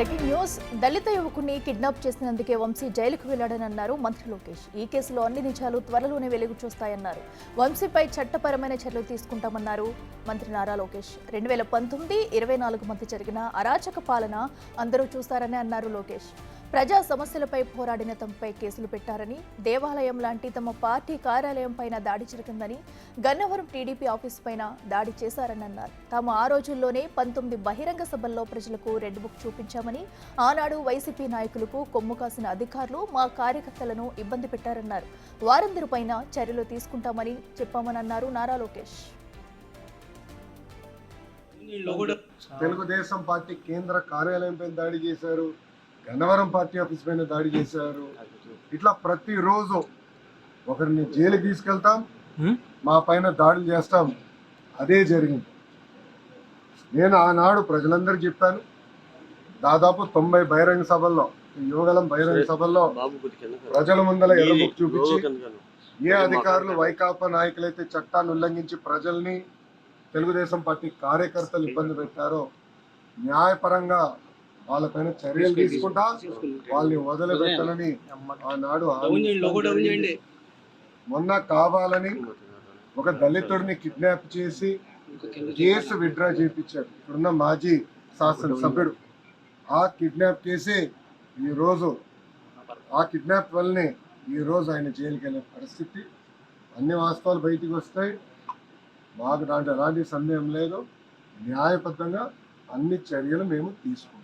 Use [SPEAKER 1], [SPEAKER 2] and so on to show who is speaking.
[SPEAKER 1] Breaking news. దళిత యువకుని kidnap చేసినందుకే Vamsi జైలుకు వెళ్లాడనన్నారు మంత్రి లోకేష్. ఈ కేసులో అన్ని నిజాలు త్వరలోనే వెలుగు చూస్తాయన్నారు. వంశీపై చట్టపరమైన చర్యలు తీసుకుంటామన్నారు మంత్రి నారా లోకేష్. 2019-24 మధ్య జరిగిన అరాచక పాలన అందరూ చూస్తారని అన్నారు లోకేష్. ప్రజా సమస్యలపై పోరాడిన తమపై కేసులు పెట్టారని, దేవాలయం లాంటి తమ పార్టీ కార్యాలయం పైన దాడి జరిగిందని, గన్నవరం టీడీపీ ఆఫీస్ పైన దాడి చేశారని అన్నారు. తాము ఆ రోజుల్లోనే 19 బహిరంగ సభల్లో ప్రజలకు రెడ్ బుక్ చూపించామని, ఆనాడు వైసీపీ నాయకులకు కొమ్ము కాసిన అధికారులు మా కార్యకర్తలను ఇబ్బంది పెట్టారన్నారు. వారందరిపైన చర్యలు తీసుకుంటామని చెప్పామని అన్నారు నారా లోకేష్.
[SPEAKER 2] తెలుగుదేశం పార్టీ కేంద్ర కార్యాలయం పైన దాడి చేశారు, గన్నవరం పార్టీ ఆఫీస్ పైన దాడి చేశారు. ఇట్లా ప్రతిరోజు ఒకరిని జైలుకి తీసుకెళ్తాం, మా పైన దాడులు చేస్తాం. అదే జరిగింది. నేను ఆనాడు ప్రజలందరికీ చెప్పాను, దాదాపు 90 బహిరంగ సభల్లో, యువగలం బహిరంగ సభల్లో ప్రజల ముందల ఎర్రబుక్ చూపించి, ఏ అధికారులు వైకాపా నాయకులైతే చట్టాన్ని ఉల్లంఘించి ప్రజల్ని, తెలుగుదేశం పార్టీ కార్యకర్తలు ఇబ్బంది పెట్టారో న్యాయపరంగా వాళ్ళపైన చర్యలు తీసుకుంటా, వాళ్ళని వదిలిపెట్టాలని ఆనాడు మొన్న కావాలని ఒక దళితుడిని కిడ్నాప్ చేసి కేసు విత్డ్రా చేయించాడు ఇప్పుడున్న మాజీ శాసనసభ్యుడు. ఆ కిడ్నాప్ కేసు ఈరోజు, ఆ కిడ్నాప్ వల్లనే ఈరోజు ఆయన జైలుకి వెళ్ళే పరిస్థితి. అన్ని వాస్తవాలు బయటికి వస్తాయి, మాకు దాంట్లో ఎలాంటి సందేహం లేదు. న్యాయబద్ధంగా అన్ని చర్యలు మేము తీసుకుంటాం.